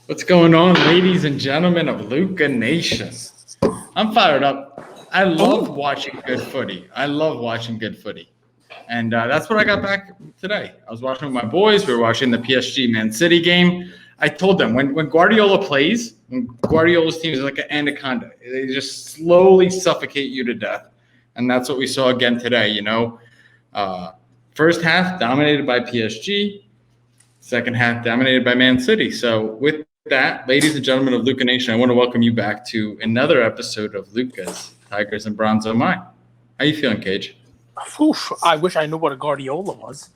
What's going on, ladies and gentlemen of Luca Nation? I'm fired up. I love watching good footy. And that's what I got back today. I was watching with my boys. We were watching the PSG Man City game. I told them when Guardiola plays, when Guardiola's team is like an anaconda, they just slowly suffocate you to death. And that's what we saw again today, First half dominated by PSG. Second half dominated by Man City. So with that, ladies and gentlemen of Luca Nation, I want to welcome you back to another episode of Luca's Tigers and Bronze Oh My. How you feeling, Cage? Oof, I wish I knew what a Guardiola was.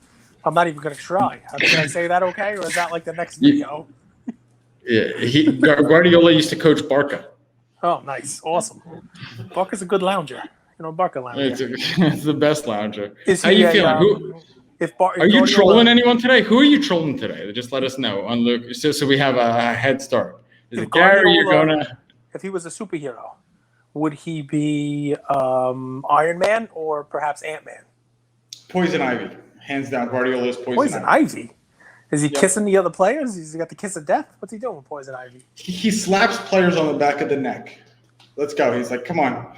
I'm not even going to try. Can I say that okay? Or is that like the next video? Yeah, Guardiola used to coach Barca. Oh, nice. Awesome. Barca's a good lounger. Barca lounger. It's the best lounger. How you feeling? Are you trolling anyone today? Who are you trolling today? Just let us know on Luke, so we have a head start. Is it Gary? You're gonna. If he was a superhero, would he be Iron Man or perhaps Ant-Man? Poison Ivy, hands down. Guardiola's Poison Ivy. Is he kissing the other players? He's got the kiss of death. What's he doing with Poison Ivy? He slaps players on the back of the neck. Let's go. He's like, come on.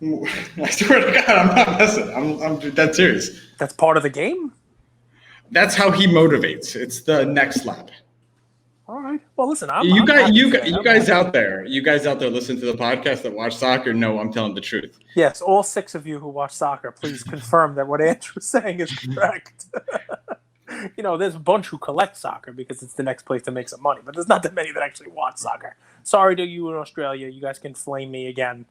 I swear to God, I'm not messing. I'm dead serious. That's part of the game? That's how he motivates. It's the neck slap. All right. Well, listen, you guys out there listen to the podcast that watch soccer. No, I'm telling the truth. Yes, all 6 of you who watch soccer, please confirm that what Andrew's saying is correct. There's a bunch who collect soccer because it's the next place to make some money, but there's not that many that actually watch soccer. Sorry to you in Australia. You guys can flame me again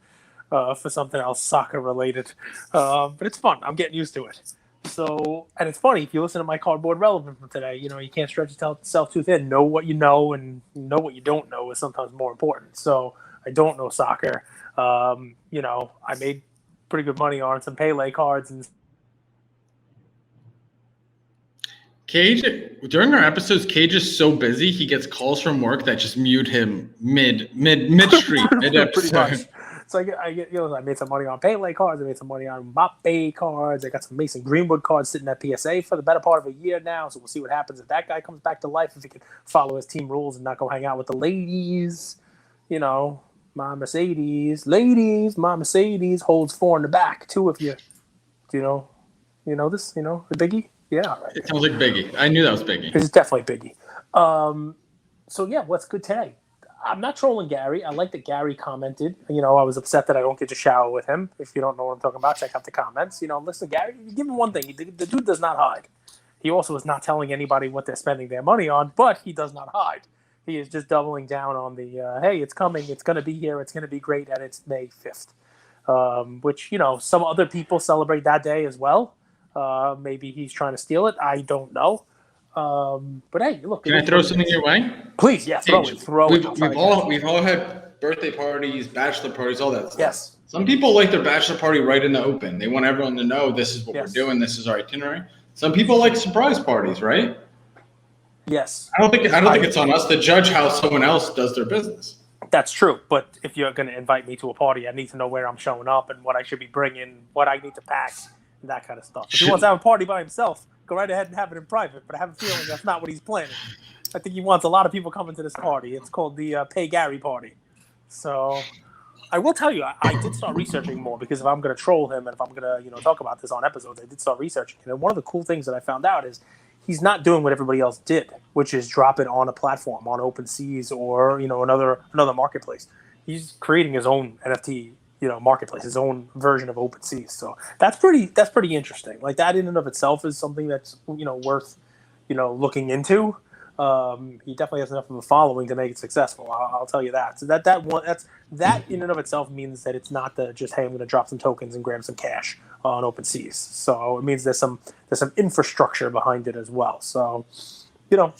for something else soccer related. But it's fun. I'm getting used to it. So, and it's funny, if you listen to my cardboard relevant from today, you can't stretch yourself too thin. Know what you know and know what you don't know is sometimes more important. So I don't know soccer. I made pretty good money on some Pele cards and Cage, during our episodes, Cage is so busy, he gets calls from work that just mute him mid-stream, mid-episode. So I made some money on Pele cards. I made some money on Mbappe cards. I got some Mason Greenwood cards sitting at PSA for the better part of a year now. So we'll see what happens if that guy comes back to life, if he can follow his team rules and not go hang out with the ladies. My Mercedes. Ladies, my Mercedes holds 4 in the back, too, if you know this, the Biggie? Yeah. Right. It sounds like Biggie. I knew that was Biggie. It's definitely Biggie. What's good today? I'm not trolling Gary. I like that Gary commented. I was upset that I don't get to shower with him. If you don't know what I'm talking about, check out the comments. Listen, Gary, give him one thing. The dude does not hide. He also is not telling anybody what they're spending their money on, but he does not hide. He is just doubling down on the, hey, it's coming. It's going to be here. It's going to be great. And it's May 5th, which, some other people celebrate that day as well. Maybe he's trying to steal it. I don't know. But hey, look. Can I throw something your way? Please, yeah, throw it. We've all had birthday parties, bachelor parties, all that stuff. Yes. Some people like their bachelor party right in the open. They want everyone to know this is what we're doing. This is our itinerary. Some people like surprise parties, right? Yes. I don't think it's on us to judge how someone else does their business. That's true, but if you're going to invite me to a party, I need to know where I'm showing up and what I should be bringing, what I need to pack, and that kind of stuff. If he wants to have a party by himself, go right ahead and have it in private, but I have a feeling that's not what he's planning. I think he wants a lot of people coming to this party. It's called the Pay Gary party. So I will tell you, I did start researching more because if I'm going to troll him and if I'm going to talk about this on episodes, I did start researching. And one of the cool things that I found out is he's not doing what everybody else did, which is drop it on a platform, on OpenSeas or another marketplace. He's creating his own NFT marketplace, his own version of OpenSea. So that's pretty interesting. Like that in and of itself is something that's worth looking into. He definitely has enough of a following to make it successful. I'll tell you that. So that in and of itself means that it's not just hey, I'm going to drop some tokens and grab some cash on OpenSea. So it means there's some infrastructure behind it as well. So got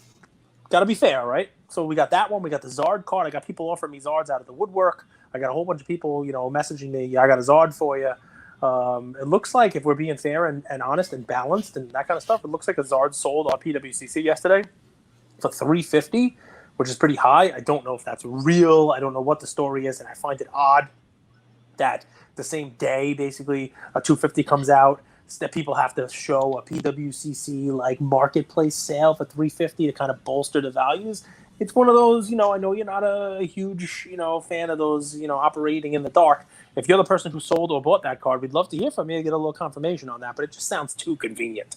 to be fair, right? So we got that one. We got the Zard card. I got people offering me Zards out of the woodwork. I got a whole bunch of people, messaging me. I got a Zard for you. It looks like if we're being fair and honest and balanced and that kind of stuff, it looks like a Zard sold on PWCC yesterday for $350, which is pretty high. I don't know if that's real. I don't know what the story is, and I find it odd that the same day, basically, a $250 comes out. that people have to show a PWCC like marketplace sale for $350 to kind of bolster the values. It's one of those, I know you're not a huge, fan of those, operating in the dark. If you're the person who sold or bought that card, we'd love to hear from you and get a little confirmation on that. But it just sounds too convenient.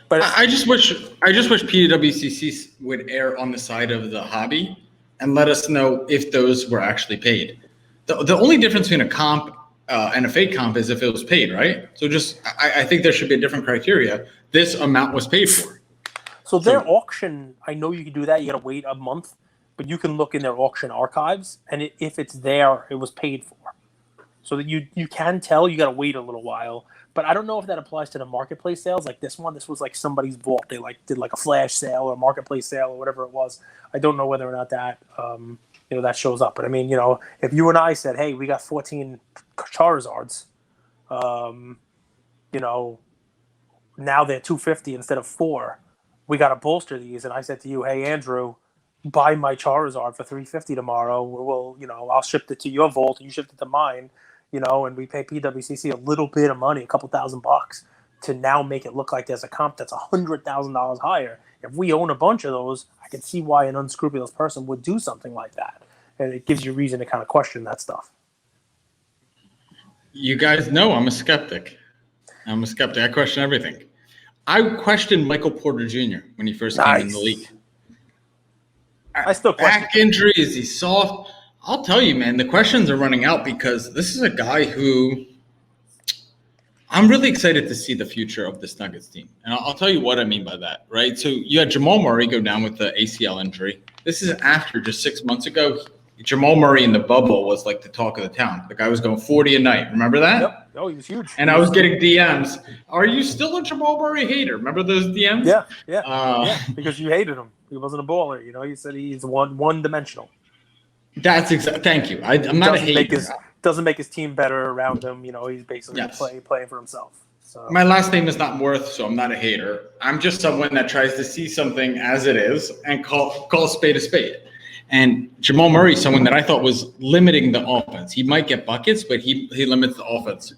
But I just wish PWCC would err on the side of the hobby and let us know if those were actually paid. The only difference between a comp and a fake comp is if it was paid, right? So I think there should be a different criteria. This amount was paid for. So their auction, I know you can do that. You got to wait a month, but you can look in their auction archives, and if it's there, it was paid for. So that you can tell. You got to wait a little while. But I don't know if that applies to the marketplace sales like this one. This was like somebody's vault. They did like a flash sale or marketplace sale or whatever it was. I don't know whether or not that that shows up. But I mean, if you and I said, hey, we got 14 Charizards, now they're $250 instead of $4. We got to bolster these. And I said to you, hey, Andrew, buy my Charizard for $350 tomorrow. We'll, I'll ship it to your vault and you ship it to mine, and we pay PWCC a little bit of money, a couple $1,000 to now make it look like there's a comp that's $100,000 higher. If we own a bunch of those, I can see why an unscrupulous person would do something like that. And it gives you reason to kind of question that stuff. You guys know I'm a skeptic. I question everything. I questioned Michael Porter Jr. when he first came in the league. I still question. Back injury, is he soft? I'll tell you, man, the questions are running out because this is a guy who I'm really excited to see the future of this Nuggets team. And I'll tell you what I mean by that, right? So you had Jamal Murray go down with the ACL injury. This is after just 6 months ago. Jamal Murray in the bubble was like the talk of the town. The guy was going 40 a night. Remember that? Yep. Oh, he was huge. And I was getting DMs. Are you still a Jamal Murray hater? Remember those DMs? Yeah, because you hated him. He wasn't a baller. You said he's one-dimensional. That's exactly. Thank you. I'm not a hater. Doesn't make his team better around him. He's basically playing for himself. So my last name is not Worth, so I'm not a hater. I'm just someone that tries to see something as it is and call a spade a spade. And Jamal Murray, someone that I thought was limiting the offense. He might get buckets, but he limits the offense.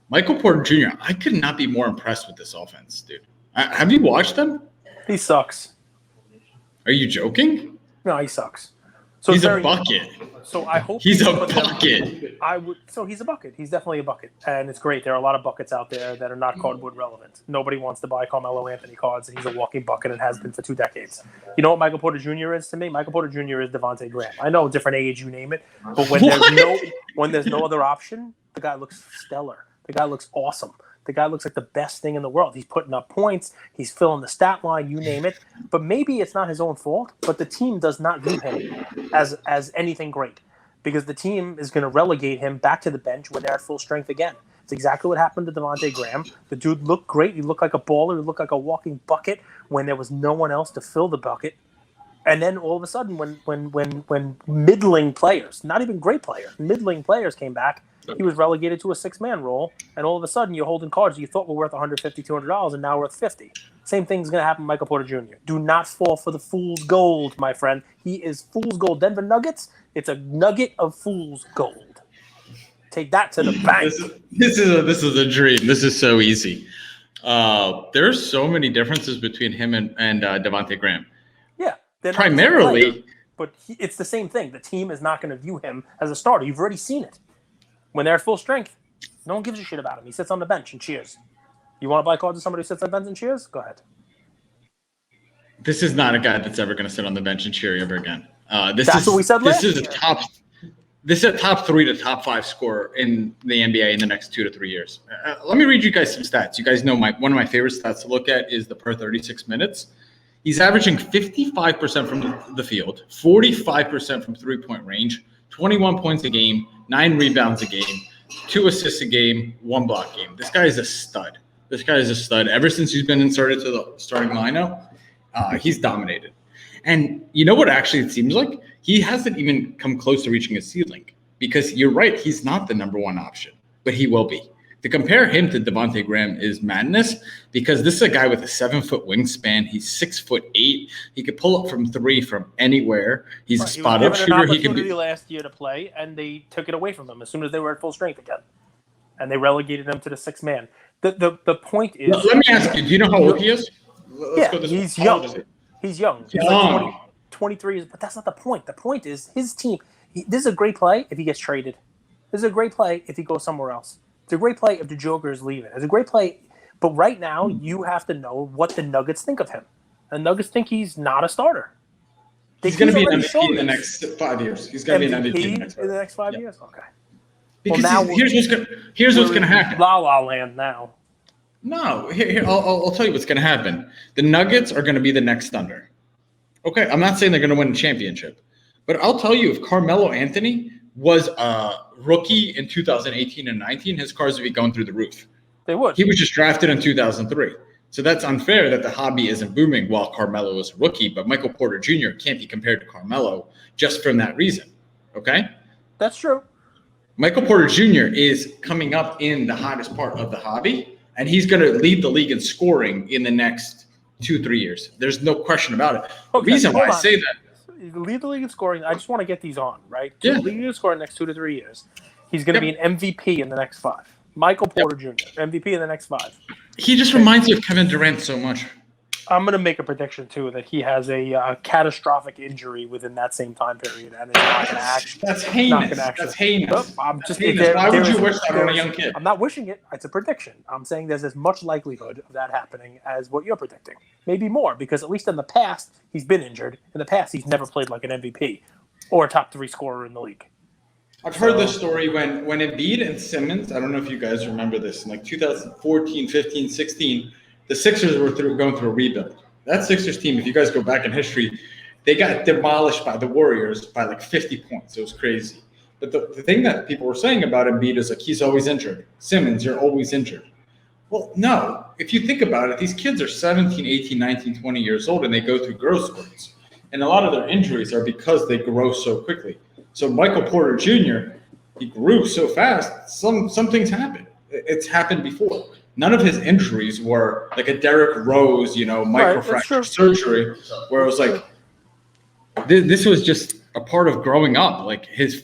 Michael Porter Jr., I could not be more impressed with this offense, dude. Have you watched him? He sucks. Are you joking? No, he sucks. So he's a bucket. So I hope he's a bucket. So he's a bucket. He's definitely a bucket, and it's great. There are a lot of buckets out there that are not cardboard relevant. Nobody wants to buy Carmelo Anthony cards, and he's a walking bucket and has been for 2 decades. You know what Michael Porter Jr. is to me? Michael Porter Jr. is Devontae Graham. I know, different age, you name it, but when there's no other option, the guy looks stellar. The guy looks awesome. The guy looks like the best thing in the world. He's putting up points. He's filling the stat line, you name it. But maybe it's not his own fault, but the team does not view him as anything great because the team is going to relegate him back to the bench when they're at full strength again. It's exactly what happened to Devontae Graham. The dude looked great. He looked like a baller. He looked like a walking bucket when there was no one else to fill the bucket. And then all of a sudden when middling players, not even great players, middling players came back, he was relegated to a 6-man role, and all of a sudden you're holding cards you thought were worth $150, $200, and now worth $50. Same thing's going to happen to Michael Porter Jr. Do not fall for the fool's gold, my friend. He is fool's gold. Denver Nuggets, it's a nugget of fool's gold. Take that to the bank. This is a dream. This is so easy. There's so many differences between him and Devontae Graham. Yeah. Primarily. But it's the same thing. The team is not going to view him as a starter. You've already seen it. When they're at full strength, no one gives a shit about him. He sits on the bench and cheers. You want to buy cards of somebody who sits on the bench and cheers? Go ahead. This is not a guy that's ever going to sit on the bench and cheer ever again. That's what we said last year. This is a top 3 to top 5 scorer in the NBA in the next 2 to 3 years. Let me read you guys some stats. You guys know one of my favorite stats to look at is the per 36 minutes. He's averaging 55% from the field, 45% from three-point range, 21 points a game, 9 rebounds a game, 2 assists a game, 1 block game. This guy is a stud. Ever since he's been inserted to the starting lineup, he's dominated. And you know what actually it seems like? He hasn't even come close to reaching his ceiling because you're right, he's not the number 1 option, but he will be. To compare him to Devontae Graham is madness because this is a guy with a 7-foot wingspan. He's 6'8". He could pull up from 3 from anywhere. He's a spot up shooter. He could be last year to play, and they took it away from him as soon as they were at full strength again, and they relegated him to the 6-man. The point is. Let me ask you. Do you know how old he is? Let's go this way. he's young. He's young. He's like 23, but that's not the point. The point is his team. This is a great play if he gets traded. This is a great play if he goes somewhere else. It's a great play if the Joker is leaving. It's a great play. But right now, you have to know what the Nuggets think of him. The Nuggets think he's not a starter. He's going to be an MVP in the next 5 years. He's going to be an MVP in the next 5 years? Okay. Because here's what's going to happen. La La Land now. No, here I'll tell you what's going to happen. The Nuggets are going to be the next Thunder. Okay, I'm not saying they're going to win a championship, but I'll tell you, if Carmelo Anthony was a rookie in 2018 and 19, his cars would be going through the roof. They would. He was just drafted in 2003. So that's unfair that the hobby isn't booming while Carmelo is a rookie, but Michael Porter Jr. can't be compared to Carmelo just from that reason. Okay? That's true. Michael Porter Jr. is coming up in the hottest part of the hobby, and he's going to lead the league in scoring in the next 2-3 years. There's no question about it. Okay, the reason why I say that. Lead the league in scoring. I just want to get these on, right? Yeah. Lead the league in scoring in the next 2 to 3 years. He's going to be an MVP in the next 5. Michael Porter Jr., MVP in the next 5. He just reminds me of Kevin Durant so much. I'm going to make a prediction, too, that he has a catastrophic injury within that same time period. And it's not going to actually. That's heinous. That's heinous. I'm just, heinous. Why would you wish that on a young kid? I'm not wishing it. It's a prediction. I'm saying there's as much likelihood of that happening as what you're predicting. Maybe more, because at least in the past, he's been injured. In the past, he's never played like an MVP or a top 3 scorer in the league. I've heard this story when Embiid and Simmons, I don't know if you guys remember this, in like 2014, 15, 16, the Sixers were going through a rebuild. That Sixers team, if you guys go back in history, they got demolished by the Warriors by like 50 points. It was crazy. But the thing that people were saying about Embiid is like, he's always injured. Simmons, you're always injured. Well, no. If you think about it, these kids are 17, 18, 19, 20 years old, and they go through growth spurts. And a lot of their injuries are because they grow so quickly. So Michael Porter Jr., he grew so fast, some things happen. It's happened before. None of his injuries were like a Derrick Rose, microfracture surgery, where it was like, this was just a part of growing up. Like his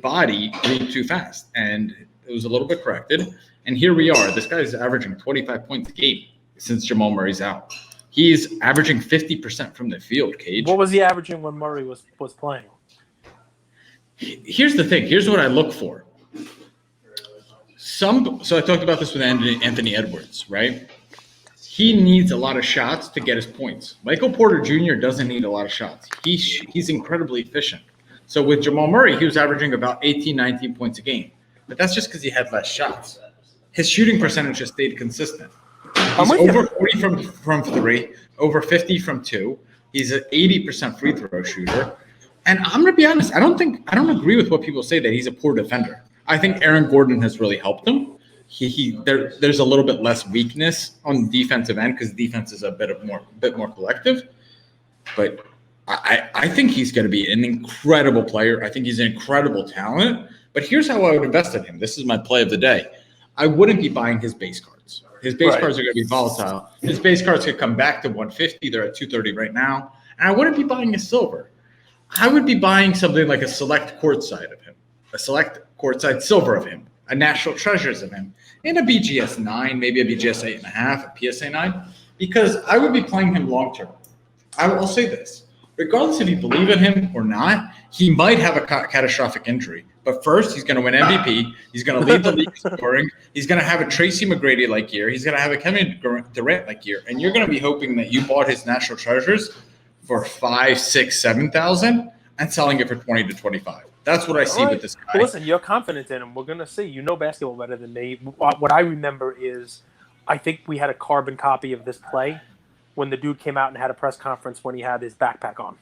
body grew too fast, and it was a little bit corrected. And here we are. This guy's averaging 25 points a game since Jamal Murray's out. He's averaging 50% from the field, Cage. What was he averaging when Murray was playing? Here's the thing. Here's what I look for. So I talked about this with Anthony Edwards, right? He needs a lot of shots to get his points. Michael Porter Jr. doesn't need a lot of shots. He's incredibly efficient. So with Jamal Murray, he was averaging about 18, 19 points a game. But that's just because he had less shots. His shooting percentage has stayed consistent. He's over 40 from 3, over 50 from 2. He's an 80% free throw shooter. And I'm going to be honest, I don't agree with what people say that he's a poor defender. I think Aaron Gordon has really helped him. There's a little bit less weakness on the defensive end because defense is a bit more collective. But I think he's going to be an incredible player. I think he's an incredible talent. But here's how I would invest in him. This is my play of the day. I wouldn't be buying his base cards. His base cards are going to be volatile. His base cards could come back to 150. They're at 230 right now. And I wouldn't be buying his silver. I would be buying something like a select courtside of him, a select courtside silver of him, a national treasures of him, and a BGS 9, maybe a BGS 8.5, a PSA 9, because I would be playing him long term. I will say this. Regardless if you believe in him or not, he might have a catastrophic injury. But first, he's going to win MVP. He's going to lead the league in scoring. He's going to have a Tracy McGrady-like year. He's going to have a Kevin Durant-like year. And you're going to be hoping that you bought his national treasures for 5, 6, 7,000 and selling it for 20 to 25. That's what I see with this guy. Well, listen, you're confident in him. We're going to see. You know basketball better than me. What I remember is I think we had a carbon copy of this play when the dude came out and had a press conference when he had his backpack on.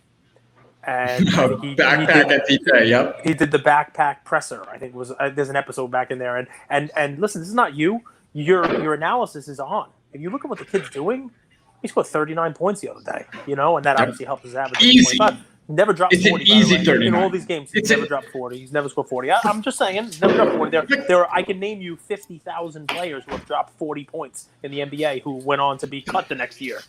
And backpack at DJ, yep. He did the backpack presser. I think there's an episode back in there. And listen, this is not you. Your analysis is on. If you look at what the kid's doing, he scored 39 points the other day, and that obviously helped his average. Easy. Never dropped 40. It's an easy 39. In all these games, he's never dropped 40. He's never scored 40. I'm just saying, he's never dropped 40. I can name you 50,000 players who have dropped 40 points in the NBA who went on to be cut the next year.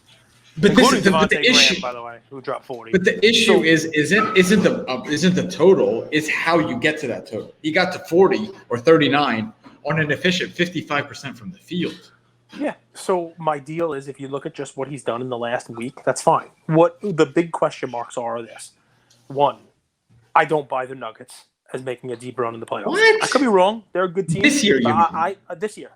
But including the Devontae issue, Graham, by the way, who dropped 40. But the issue isn't the total. It's how you get to that total. He got to 40 or 39 on an efficient 55% from the field. Yeah. So my deal is, if you look at just what he's done in the last week, that's fine. What the big question marks are this: one, I don't buy the Nuggets as making a deep run in the playoffs. What? I could be wrong. They're a good team. This year, you mean? This year.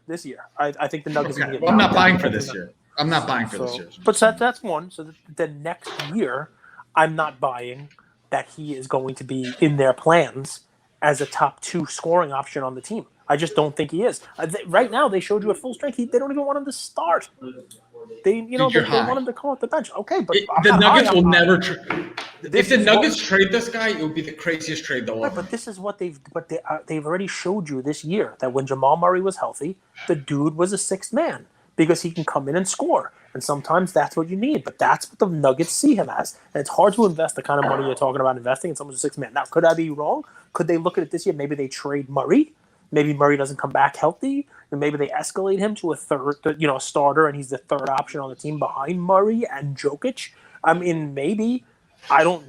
I think the Nuggets. Okay. Well, I'm not buying for this year. I'm not buying for this year. But that's one. So the next year, I'm not buying that he is going to be in their plans as a top 2 scoring option on the team. I just don't think he is. Right now, they showed you at full strength. They don't even want him to start. They want him to call at the bench. Okay, but the Nuggets will never. If the Nuggets trade this guy, it would be the craziest trade they'll ever. But this is what they've already showed you this year, that when Jamal Murray was healthy, the dude was a 6th man because he can come in and score. And sometimes that's what you need. But that's what the Nuggets see him as. And it's hard to invest the kind of money you're talking about investing in someone who's a 6th man. Now, could I be wrong? Could they look at it this year? Maybe they trade Murray. Maybe Murray doesn't come back healthy, and maybe they escalate him to a starter, and he's the 3rd option on the team behind Murray and Jokic. I mean, maybe. I don't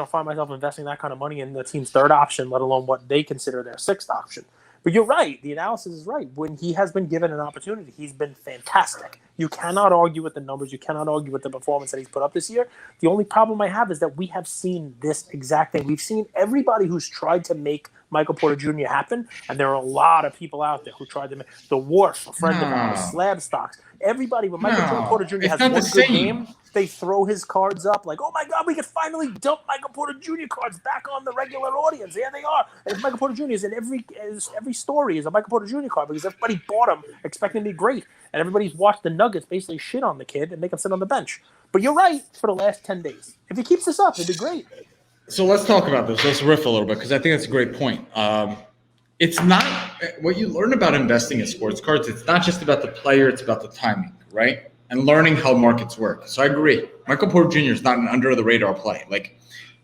find myself investing that kind of money in the team's 3rd option, let alone what they consider their 6th option. But you're right. The analysis is right. When he has been given an opportunity, he's been fantastic. You cannot argue with the numbers. You cannot argue with the performance that he's put up this year. The only problem I have is that we have seen this exact thing. We've seen everybody who's tried to make Michael Porter Jr. happen, and there are a lot of people out there who tried to make the Wharf, a friend of ours, Slab Stocks. Everybody, when Michael Porter Jr. has one good game, they throw his cards up like, oh my God, we could finally dump Michael Porter Jr. cards back on the regular audience. There they are. And if Michael Porter Jr. is in every story is a Michael Porter Jr. card because everybody bought him expecting him to be great. And everybody's watched the Nuggets basically shit on the kid and make him sit on the bench. But you're right for the last 10 days. If he keeps this up, it'd be great. So let's talk about this. Let's riff a little bit because I think that's a great point. It's not what you learn about investing in sports cards. It's not just about the player. It's about the timing, right? And learning how markets work. So I agree. Michael Porter Jr. is not an under-the-radar play. Like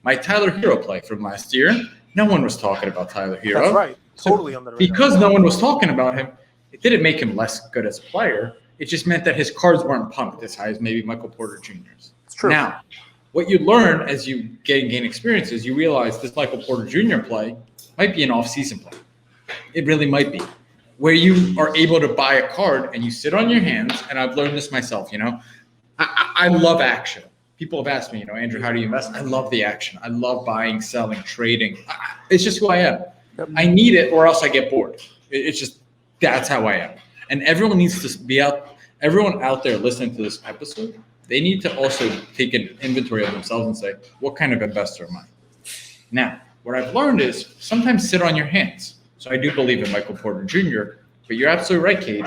my Tyler Hero play from last year, no one was talking about Tyler Hero. That's right. Totally under the radar. Because no one was talking about him, it didn't make him less good as a player. It just meant that his cards weren't pumped as high as maybe Michael Porter Jr.'s. It's true. Now, what you learn as you gain experience is you realize this Michael Porter Jr. play might be an off-season play. It really might be. Where you are able to buy a card and you sit on your hands, and I've learned this myself, I love action. People have asked me, Andrew, how do you invest? I love the action. I love buying, selling, trading. It's just who I am. Yep. I need it or else I get bored. It's just, that's how I am. And everyone needs to be everyone out there listening to this episode, they need to also take an inventory of themselves and say, what kind of investor am I? Now, what I've learned is sometimes sit on your hands. So I do believe in Michael Porter Jr., but you're absolutely right, Cage.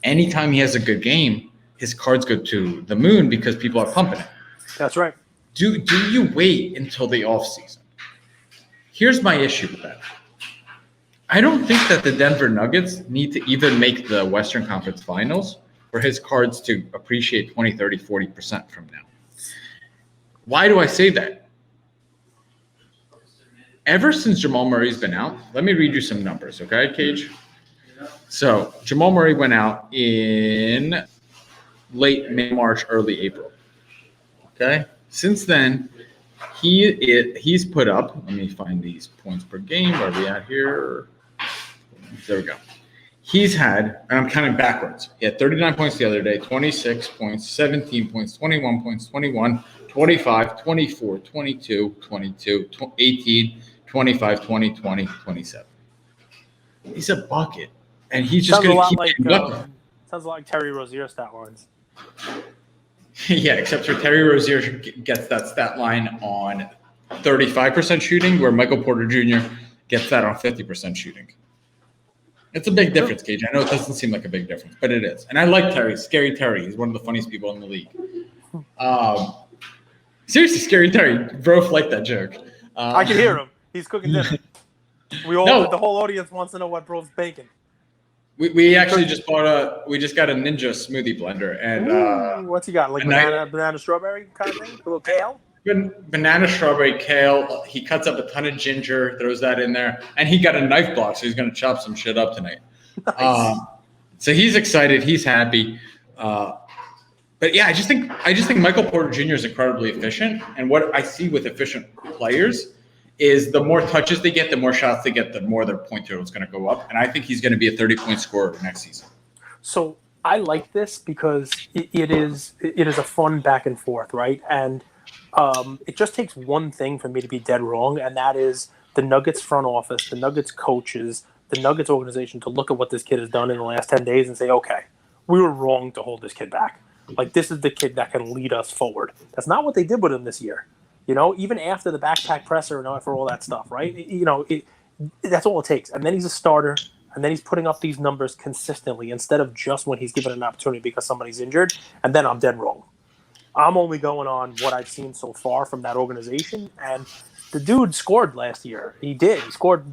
Anytime he has a good game, his cards go to the moon because people are pumping it. That's right. Do you wait until the offseason? Here's my issue with that. I don't think that the Denver Nuggets need to even make the Western Conference Finals for his cards to appreciate 20, 30, 40% from now. Why do I say that? Ever since Jamal Murray's been out, let me read you some numbers, okay, Cage? So Jamal Murray went out in late May, March, early April. Okay? Since then, he's put up, let me find these points per game. Where are we at here? There we go. He's had, and I'm counting backwards. He had 39 points the other day, 26 points, 17 points, 21 points, 21, 25, 24, 22, 22, 18, 25, 20, 20, 27. He's a bucket. And he's just going to keep getting bucket. Sounds a lot like Terry Rozier's stat lines. Yeah, except for Terry Rozier gets that stat line on 35% shooting, where Michael Porter Jr. gets that on 50% shooting. It's a big difference, Cage. I know it doesn't seem like a big difference, but it is. And I like Terry. Scary Terry. He's one of the funniest people in the league. Seriously, Scary Terry. Bro liked that joke. I can hear him. He's cooking dinner. The whole audience wants to know what bro's baking. We actually just got a Ninja smoothie blender. And what's he got? Like banana strawberry kind of thing? A little kale? Banana, strawberry, kale. He cuts up a ton of ginger, throws that in there, and he got a knife block, so he's going to chop some shit up tonight. Nice. So he's excited. He's happy. But yeah, I just think Michael Porter Jr. is incredibly efficient, and what I see with efficient players is the more touches they get, the more shots they get, the more their point total is going to go up. And I think he's going to be a 30-point scorer next season. So I like this because it is a fun back and forth, right? And it just takes one thing for me to be dead wrong, and that is the Nuggets front office, the Nuggets coaches, the Nuggets organization to look at what this kid has done in the last 10 days and say, okay, we were wrong to hold this kid back. Like, this is the kid that can lead us forward. That's not what they did with him this year. Even after the backpack presser and for all that stuff, right? That's all it takes. And then he's a starter, and then he's putting up these numbers consistently instead of just when he's given an opportunity because somebody's injured, and then I'm dead wrong. I'm only going on what I've seen so far from that organization, and the dude scored last year. He did. He scored.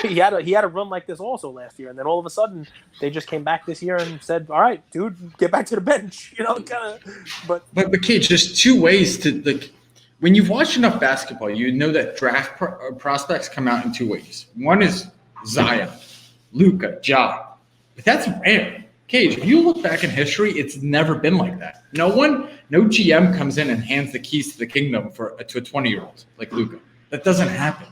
He had a run like this also last year, and then all of a sudden they just came back this year and said, "All right, dude, get back to the bench." But Cage, there's two ways to when you've watched enough basketball, you know that draft prospects come out in two ways. One is Zion, Luka, Ja, but that's rare. Cage, if you look back in history, it's never been like that. No GM comes in and hands the keys to the kingdom to a 20-year-old like Luka. That doesn't happen.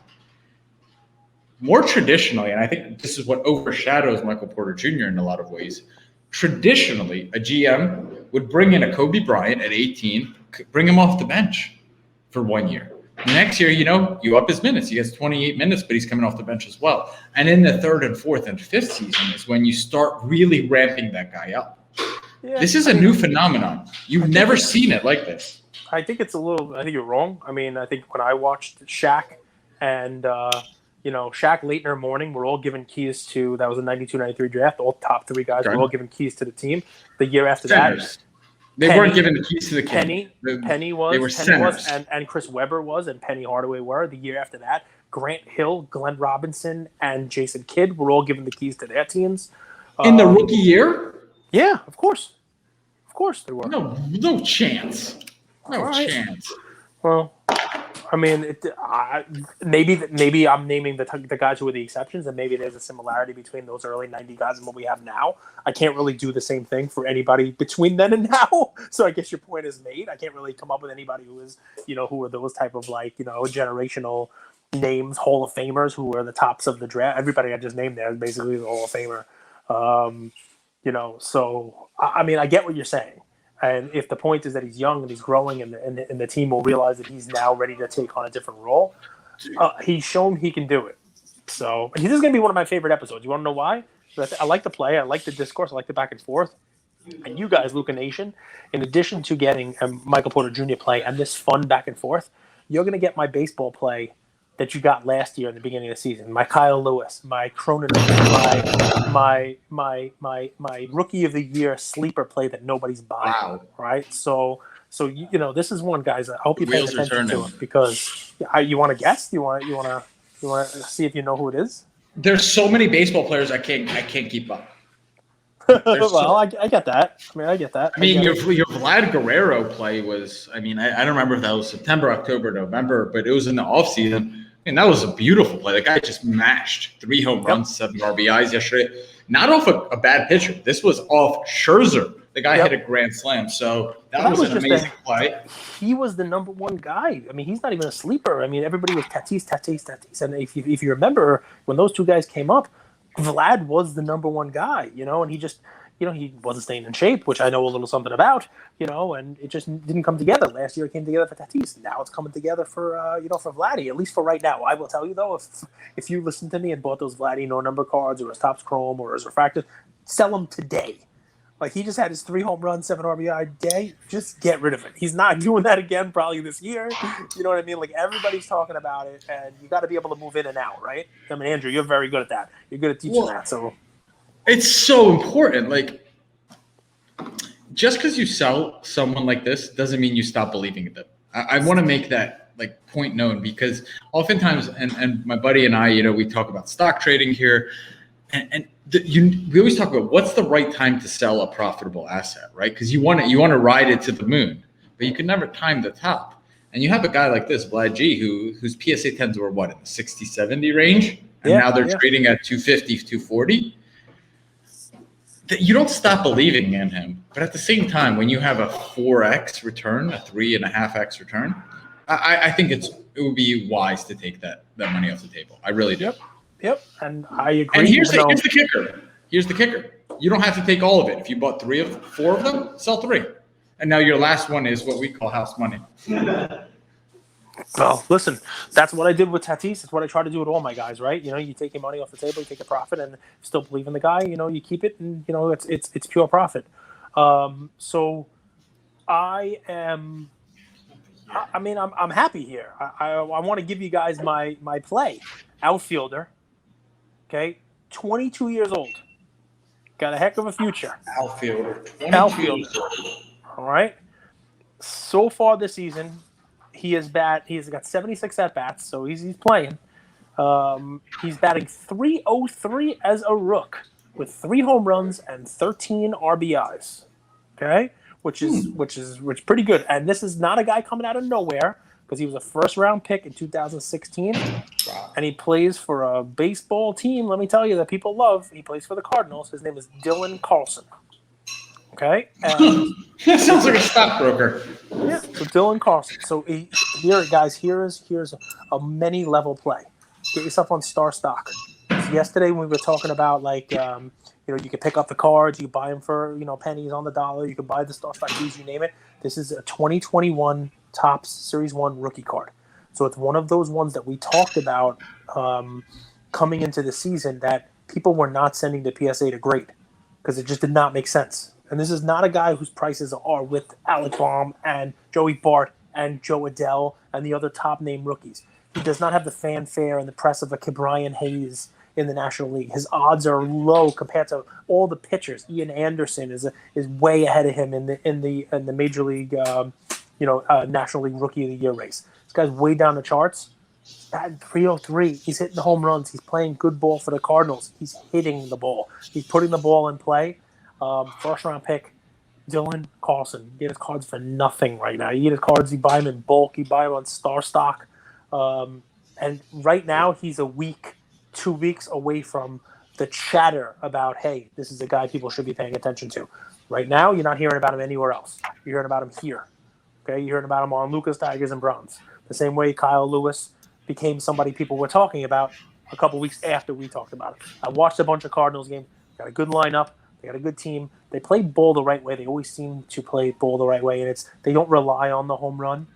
More traditionally, and I think this is what overshadows Michael Porter Jr. in a lot of ways, traditionally, a GM would bring in a Kobe Bryant at 18, bring him off the bench for 1 year. Next year, you up his minutes. He gets 28 minutes, but he's coming off the bench as well. And in the third and fourth and fifth season is when you start really ramping that guy up. Yeah, this is a new phenomenon. You've never seen it like this. I think it's I think you're wrong. I mean, I think when I watched Shaq and, Shaq, Leitner, Mourning were all given keys to, that was a 92-93 draft. All top three guys were all given keys to the team. The year after that. They weren't given the keys to the kingdom. Penny was, and Chris Webber was, and Penny Hardaway were. The year after that, Grant Hill, Glenn Robinson, and Jason Kidd were all given the keys to their teams. In the rookie year? Yeah, of course. Of course they were. No chance. No chance. Well, I mean, maybe I'm naming the guys who were the exceptions, and maybe there's a similarity between those early 90 guys and what we have now. I can't really do the same thing for anybody between then and now. So I guess your point is made. I can't really come up with anybody who is, who are those type of generational names, Hall of Famers who are the tops of the draft. Everybody I just named there is basically the Hall of Famer. So I mean, I get what you're saying. And if the point is that he's young and he's growing and the team will realize that he's now ready to take on a different role, he's shown he can do it. So this is going to be one of my favorite episodes. You want to know why? I like the play. I like the discourse. I like the back and forth. And you guys, Luka Nation, in addition to getting Michael Porter Jr. play and this fun back and forth, you're going to get my baseball play that you got last year in the beginning of the season. My Kyle Lewis, my Cronin, my rookie of the year sleeper play that nobody's buying. Wow. Right? So this is one, guys. I hope you pay attention to it because you want to guess? You want to see if you know who it is? There's so many baseball players I can't keep up. Well, I get that. I get that. I mean, your Vlad Guerrero play was, I don't remember if that was September, October, November, but it was in the offseason. And that was a beautiful play. The guy just mashed 3 home runs, 7 RBIs yesterday. Not off a bad pitcher. This was off Scherzer. The guy hit a grand slam. So that was an amazing play. He was the number one guy. I mean, he's not even a sleeper. I mean, everybody was Tatis. And if you remember, when those two guys came up, Vlad was the number one guy, and he just, he wasn't staying in shape, which I know a little something about, and it just didn't come together. Last year it came together for Tatis. Now it's coming together for Vladdy, at least for right now. I will tell you, though, if you listen to me and bought those Vladdy no number cards or his Topps Chrome or his refractor, sell them today. Like, he just had his 3 home runs, 7 RBI day. Just get rid of it. He's not doing that again probably this year. You know what I mean? Like, everybody's talking about it, and you got to be able to move in and out, right? I mean, Andrew, you're very good at that. You're good at teaching that. So it's so important. Like, just because you sell someone like this doesn't mean you stop believing in them. I want to make that point known because oftentimes, and my buddy and I, we talk about stock trading here, and we always talk about what's the right time to sell a profitable asset, right? Because you want to ride it to the moon, but you can never time the top. And you have a guy like this, Vlad G, whose PSA 10s were in the 60, 70 range, and now they're trading at 250, 240. You don't stop believing in him, but at the same time, when you have a 4x return, a 3.5x return, I think it's it would be wise to take that money off the table. I really do. Yep. And I agree. And here's the kicker. Here's the kicker. You don't have to take all of it. If you bought 4 of them, sell 3. And now your last one is what we call house money. Well, listen, that's what I did with Tatis. It's what I try to do with all my guys, right? You take your money off the table, you take a profit, and still believe in the guy. You keep it, and it's pure profit. So I am. I mean, I'm happy here. I want to give you guys my play. Outfielder, okay, 22 years old, got a heck of a future. Outfielder. All right. So far this season, he has got 76 at bats, so he's playing. He's batting .303 as a rook with 3 home runs and 13 RBIs. Okay, which is pretty good. And this is not a guy coming out of nowhere because he was a first-round pick in 2016, and he plays for a baseball team. Let me tell you that people love. He plays for the Cardinals. His name is Dylan Carlson. Okay, and that sounds like a stockbroker. Yeah, so Dylan Carlson. So here, guys, here's a many-level play. Get yourself on Star Stock. So yesterday when we were talking about you could pick up the cards, you buy them for pennies on the dollar. You can buy the Star Stock keys, you name it. This is a 2021 Topps Series 1 rookie card. So it's one of those ones that we talked about coming into the season that people were not sending to PSA to grade because it just did not make sense. And this is not a guy whose prices are with Alec Baum and Joey Bart and Joe Adele and the other top-name rookies. He does not have the fanfare and the press of a Ke'Bryan Hayes in the National League. His odds are low compared to all the pitchers. Ian Anderson is way ahead of him in the Major League, National League Rookie of the Year race. This guy's way down the charts. At 303, he's hitting the home runs. He's playing good ball for the Cardinals. He's hitting the ball. He's putting the ball in play. First-round pick, Dylan Carlson. You get his cards for nothing right now. You get his cards, you buy them in bulk, you buy them on Star Stock. And right now, he's 2 weeks away from the chatter about, hey, this is a guy people should be paying attention to. Right now, you're not hearing about him anywhere else. You're hearing about him here. Okay, you're hearing about him on Lucas, Tigers, and Browns. The same way Kyle Lewis became somebody people were talking about a couple weeks after we talked about it. I watched a bunch of Cardinals games. Got a good lineup. They got a good team. They play ball the right way. They always seem to play ball the right way, and they don't rely on the home run.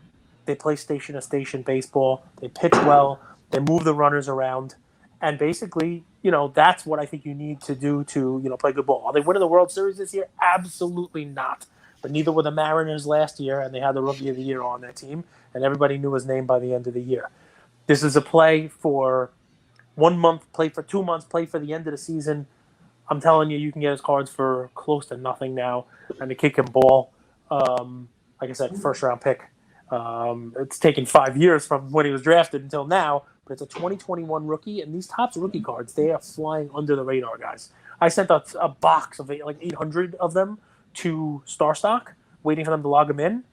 They play station-to-station baseball. They pitch well. They move the runners around, and basically, that's what I think you need to do to play good ball. Are they winning the World Series this year? Absolutely not. But neither were the Mariners last year, and they had the Rookie of the Year on their team, and everybody knew his name by the end of the year. This is a play for 1 month, play for 2 months, play for the end of the season. I'm telling you, you can get his cards for close to nothing now, and the kid can ball. Like I said, first-round pick. It's taken 5 years from when he was drafted until now, but it's a 2021 rookie, and these Topps rookie cards, they are flying under the radar, guys. I sent out a box of 800 of them to Star Stock, waiting for them to log them in.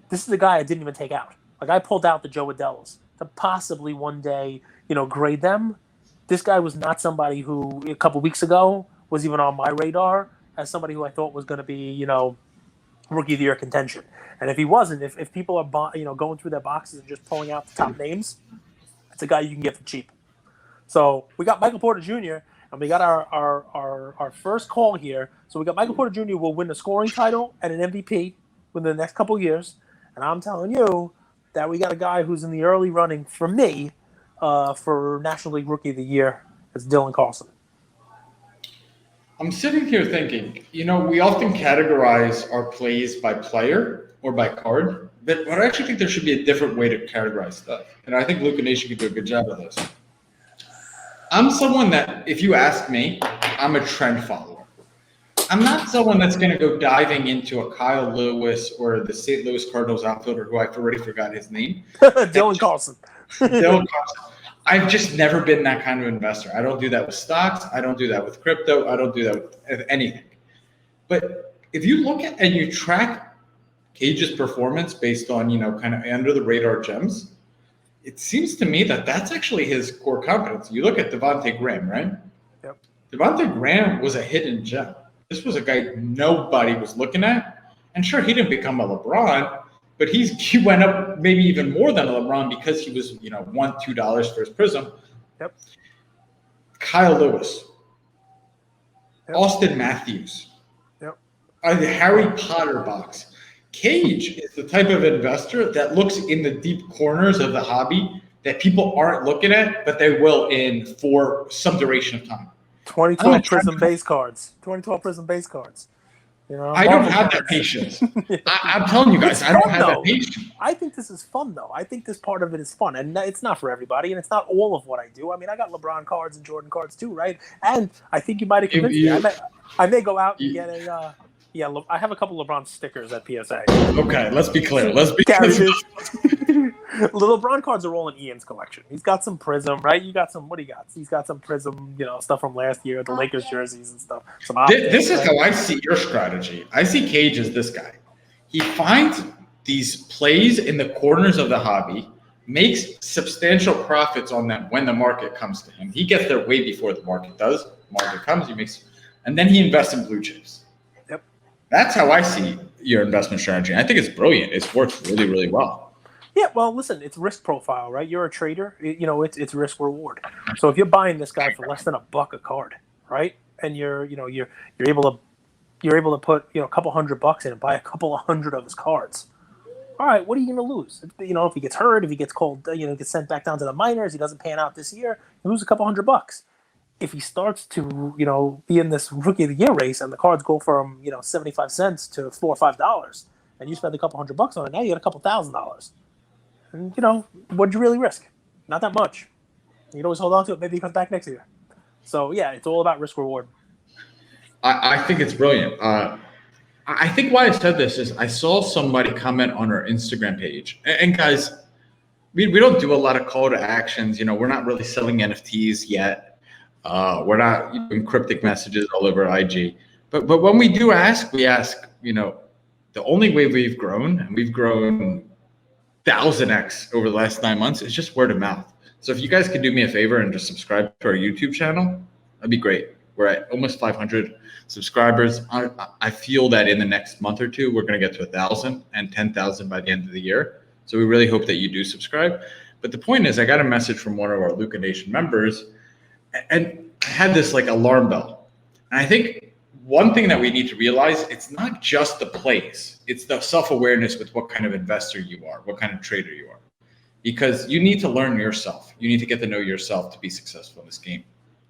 This is a guy I didn't even take out. I pulled out the Joe Adelos to possibly one day, grade them. This guy was not somebody who, a couple weeks ago, was even on my radar as somebody who I thought was going to be, Rookie of the Year contention. And if he wasn't, if people are, going through their boxes and just pulling out the top names, it's a guy you can get for cheap. So we got Michael Porter Jr., and we got our first call here. So we got Michael Porter Jr. will win a scoring title and an MVP within the next couple of years. And I'm telling you that we got a guy who's in the early running for me for National League Rookie of the Year. It's Dylan Carlson. I'm sitting here thinking, we often categorize our plays by player or by card, but I actually think there should be a different way to categorize stuff. And I think Luca Nation could do a good job of this. I'm someone that, if you ask me, I'm a trend follower. I'm not someone that's going to go diving into a Kyle Lewis or the St. Louis Cardinals outfielder who I've already forgot his name. Dylan Carlson. Dylan Carlson. I've just never been that kind of investor. I don't do that with stocks. I don't do that with crypto. I don't do that with anything. But if you look at and you track Cage's performance based on, kind of under the radar gems, it seems to me that that's actually his core competence. You look at Devontae Graham, right? Yep. Devontae Graham was a hidden gem. This was a guy nobody was looking at. And sure, he didn't become a LeBron, but he went up maybe even more than LeBron because he was, $1-2 for his Prism. Yep. Kyle Lewis, Yep. Austin Matthews, Yep. the Harry Potter box. Cage is the type of investor that looks in the deep corners of the hobby that people aren't looking at, but they will for some duration of time. 2012 Prism base cards. 2012 Prism base cards. I don't have that patience. I'm telling you guys, I don't have that patience. I think this is fun, though. I think this part of it is fun, and it's not for everybody, and it's not all of what I do. I mean, I got LeBron cards and Jordan cards too, right? And I think you might have convinced me. I may go out and get a. I have a couple LeBron stickers at PSA. Okay, let's be clear. The LeBron cards are all in Ian's collection. He's got some Prism, right? You got some. What do you got? He's got some Prism, stuff from last year, the Lakers jerseys and stuff. This is how I see your strategy. I see Cage as this guy. He finds these plays in the corners of the hobby, makes substantial profits on them when the market comes to him. He gets there way before the market does. Market comes, and then he invests in blue chips. Yep. That's how I see your investment strategy. I think it's brilliant. It's worked really, really well. Yeah, well, listen, it's risk profile, right? You're a trader, it's risk reward. So if you're buying this guy for less than $1 a card, right, and you're able to put a couple $100 in and buy a couple of hundred of his cards. All right, what are you going to lose? If he gets hurt, if he gets cold, gets sent back down to the minors, he doesn't pan out this year, you lose a couple $100. If he starts to be in this rookie of the year race and the cards go from 75 cents to $4 or $5, and you spend a couple $100 on it, now you get a couple $1,000. And, what'd you really risk? Not that much. You'd always hold on to it. Maybe he comes back next year. So, yeah, it's all about risk reward. I think it's brilliant. I think why I said this is I saw somebody comment on our Instagram page. And guys, we don't do a lot of call to actions. We're not really selling NFTs yet. We're not doing cryptic messages all over IG. But when we do ask, we ask, the only way we've grown, and we've grown 1,000x over the last 9 months, is just word of mouth. So if you guys could do me a favor and just subscribe to our YouTube channel, that'd be great. We're at almost 500 subscribers. I feel that in the next month or two, we're going to get to 1,000 and 10,000 by the end of the year. So we really hope that you do subscribe. But the point is, I got a message from one of our Luca Nation members, and I had this alarm bell. And I think one thing that we need to realize, it's not just the plays. It's the self-awareness with what kind of investor you are, what kind of trader you are. Because you need to learn yourself. You need to get to know yourself to be successful in this game.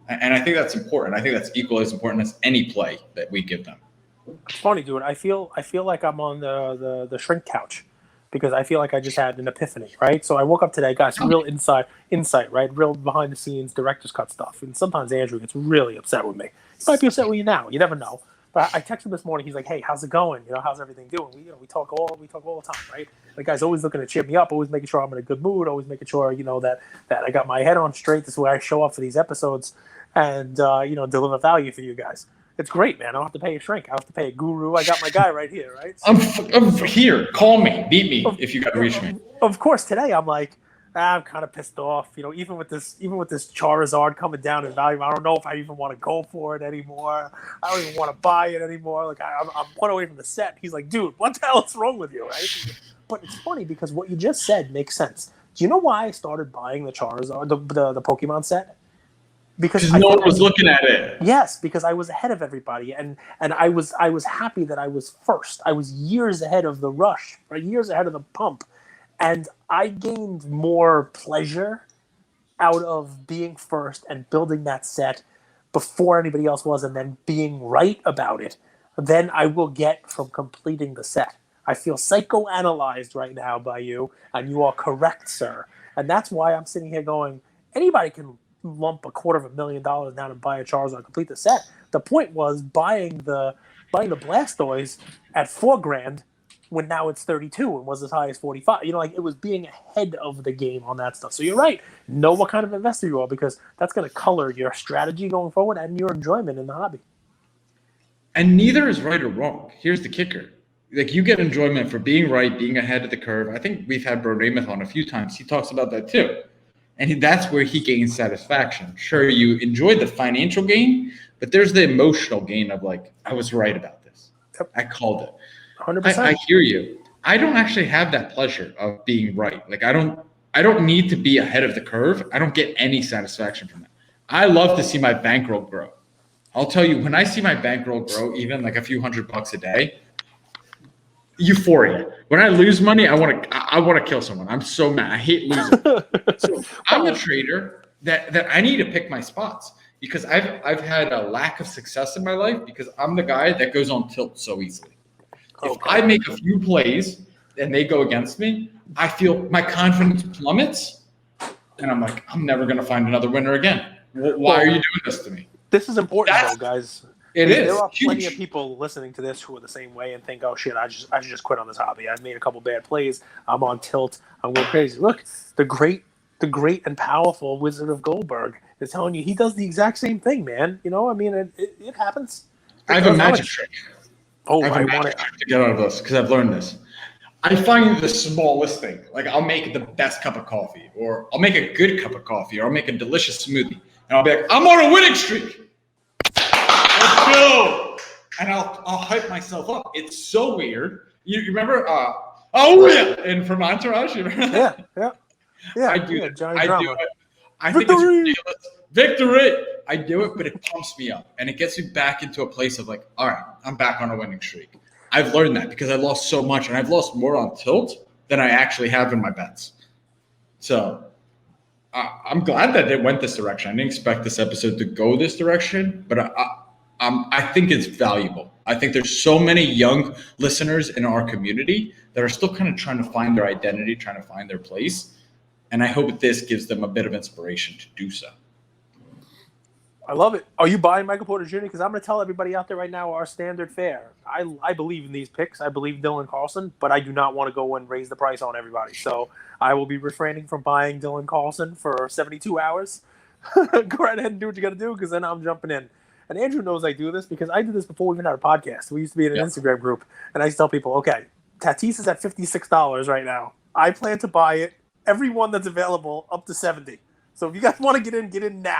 And I think that's important. I think that's equally as important as any play that we give them. It's funny, dude. I feel like I'm on the shrink couch because I feel like I just had an epiphany, right? So I woke up today, guys, real insight, right? Real behind the scenes director's cut stuff. And sometimes Andrew gets really upset with me. He might be upset with you now. You never know. But I texted him this morning. He's like, "Hey, how's it going? How's everything doing?" We talk all the time, right? The guy's always looking to cheer me up, always making sure I'm in a good mood, always making sure that I got my head on straight. This is where I show up for these episodes and deliver value for you guys. It's great, man. I don't have to pay a shrink. I don't have to pay a guru. I got my guy right here, right? So, I'm here. Call me. Beat me if you got to reach me. Of course, today I'm like, I'm kind of pissed off. Even with this Charizard coming down in value, I don't know if I even want to go for it anymore. I don't even want to buy it anymore. I'm 1 away from the set. He's like, dude, what the hell is wrong with you, right? But it's funny because what you just said makes sense. Do you know why I started buying the Charizard, the Pokemon set? Because no one was looking at it. Yes, because I was ahead of everybody, and I was happy that I was first. I was years ahead of the rush, right? Years ahead of the pump, and I gained more pleasure out of being first and building that set before anybody else was, and then being right about it than I will get from completing the set. I feel psychoanalyzed right now by you, and you are correct, sir. And that's why I'm sitting here going, anybody can lump $250,000 down and buy a Charizard and complete the set. The point was buying the Blastoise at $4,000 when now it's 32 and was as high as 45. It was being ahead of the game on that stuff. So you're right. Know what kind of investor you are, because that's going to color your strategy going forward and your enjoyment in the hobby. And neither is right or wrong. Here's the kicker. You get enjoyment for being right, being ahead of the curve. I think we've had Bro Namath on a few times. He talks about that too. And that's where he gains satisfaction. Sure, you enjoyed the financial gain, but there's the emotional gain of I was right about this. Yep. I called it. 100%. I hear you. I don't actually have that pleasure of being right. Like I don't need to be ahead of the curve. I don't get any satisfaction from that. I love to see my bankroll grow. I'll tell you, when I see my bankroll grow, even like a few $100 a day, euphoria. When I lose money, I want to kill someone. I'm so mad. I hate losing. So I'm a trader that I need to pick my spots because I've had a lack of success in my life because I'm the guy that goes on tilt so easily. If I make a few plays and they go against me, I feel my confidence plummets, and I'm like, I'm never going to find another winner again. Why are you doing this to me? This is important, though, guys. It is. There are plenty of people listening to this who are the same way and think, "Oh shit, I should just quit on this hobby. I've made a couple bad plays. I'm on tilt. I'm going crazy." Look, the great and powerful Wizard of Goldberg is telling you he does the exact same thing, man. You know, I mean, it happens. I have a magic trick. Oh, I want to get out of this because I've learned this. I find the smallest thing. Like I'll make the best cup of coffee, or I'll make a good cup of coffee, or I'll make a delicious smoothie, and I'll be like, I'm on a winning streak. Let's go. And I'll hype myself up. It's so weird. You remember? Oh yeah, and from Entourage. You remember that? Yeah. I do it. Johnny I Drama. do it. I think it's ridiculous. Victory! I do it, but it pumps me up. And it gets me back into a place of like, all right, I'm back on a winning streak. I've learned that because I lost so much. And I've lost more on tilt than I actually have in my bets. So I'm glad that it went this direction. I didn't expect this episode to go this direction, but I think it's valuable. I think there's so many young listeners in our community that are still kind of trying to find their identity, trying to find their place. And I hope this gives them a bit of inspiration to do so. I love it. Are you buying Michael Porter Jr.? Because I'm going to tell everybody out there right now our standard fare. I believe in these picks. I believe Dylan Carlson, but I do not want to go and raise the price on everybody. So I will be refraining from buying Dylan Carlson for 72 hours. Go right ahead and do what you got to do because then I'm jumping in. And Andrew knows I do this because I did this before we even had a podcast. We used to be in an Instagram group, and I used to tell people, okay, Tatis is at $56 right now. I plan to buy it, every one that's available, up to 70. So if you guys want to get in now.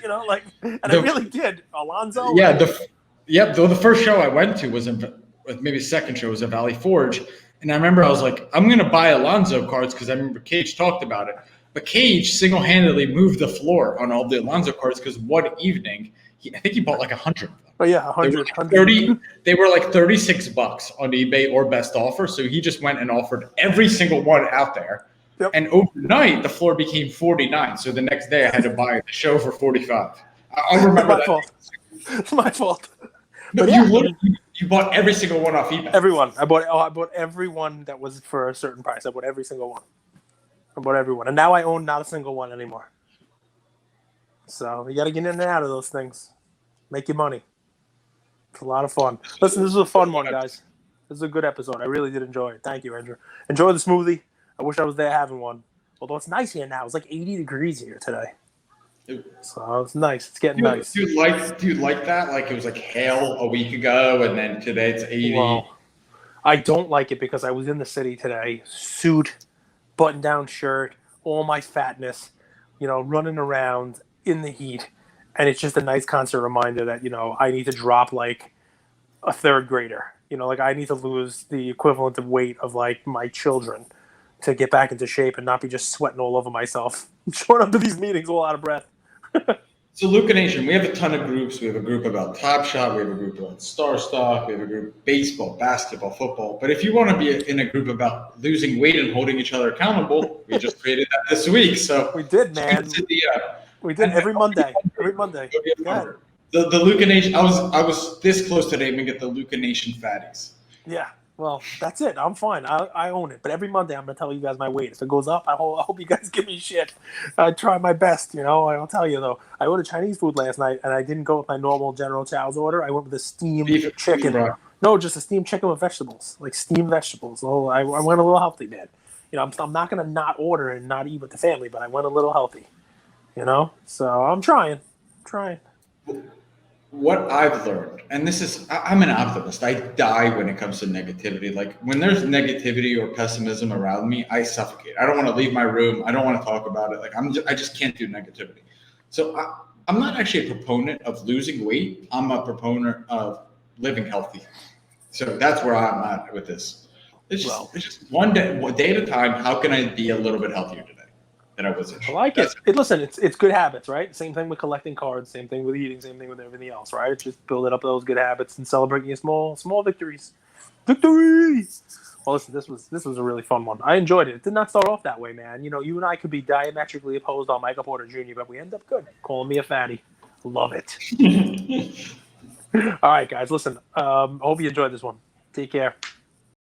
You know, like, and I really did. Alonso. Yeah, the first show I went to was maybe the second show was at Valley Forge, and I remember I was like, I'm gonna buy Alonso cards because I remember Cage talked about it. But Cage single-handedly moved the floor on all the Alonso cards because one evening, I think he bought like 100 of them. Oh yeah, 100. They were like $36 on eBay or best offer. So he just went and offered every single one out there. Yep. And overnight, the floor became 49. So the next day, I had to buy the show for 45. I'll remember that. It's my fault. But you bought every single one off eBay. Everyone. I bought every one that was for a certain price. I bought every single one. I bought every one. And now I own not a single one anymore. So you got to get in and out of those things. Make your money. It's a lot of fun. Listen, this was a fun one, guys. This is a good episode. I really did enjoy it. Thank you, Andrew. Enjoy the smoothie. I wish I was there having one. Although it's nice here now. It's like 80 degrees here today. So it's nice. It's getting nice. Do you like that? Like it was like hail a week ago, and then today it's 80. Well, I don't like it because I was in the city today. Suit, button-down shirt, all my fatness, running around in the heat. And it's just a nice constant reminder that, I need to drop like a third grader. Like I need to lose the equivalent of weight of like my children to get back into shape and not be just sweating all over myself. Showing up to these meetings all out of breath. So Luca Nation, we have a ton of groups. We have a group about Top Shot. We have a group about Star Stock. We have a group baseball, basketball, football. But if you want to be in a group about losing weight and holding each other accountable, we just created that this week. So we did, man. We did every Monday. Every Monday. The Luca Nation. I was this close today to get the Luca Nation fatties. Yeah. Well, that's it. I'm fine. I own it. But every Monday, I'm going to tell you guys my weight. If it goes up, I hope you guys give me shit. I try my best, I'll tell you, though. I ordered Chinese food last night, and I didn't go with my normal General Chow's order. I went with a steamed chicken. No, just a steamed chicken with vegetables, like steamed vegetables. So I went a little healthy, man. I'm not going to not order and not eat with the family, but I went a little healthy, So I'm trying. What I've learned, and I'm an optimist. I die when it comes to negativity. Like when there's negativity or pessimism around me, I suffocate. I don't want to leave my room. I don't want to talk about it. Like I just can't do negativity. So I'm not actually a proponent of losing weight. I'm a proponent of living healthy. So that's where I'm at with this. It's just one day at a time. How can I be a little bit healthier today than I was yesterday? I like it. Listen, it's good habits, right? Same thing with collecting cards, same thing with eating, same thing with everything else, right? It's just building up those good habits and celebrating your small victories. Victory! Well, listen, this was a really fun one. I enjoyed it. It did not start off that way, man. You know, you and I could be diametrically opposed on Michael Porter Jr., but we end up good. Calling me a fatty. Love it. All right, guys, listen. Hope you enjoyed this one. Take care.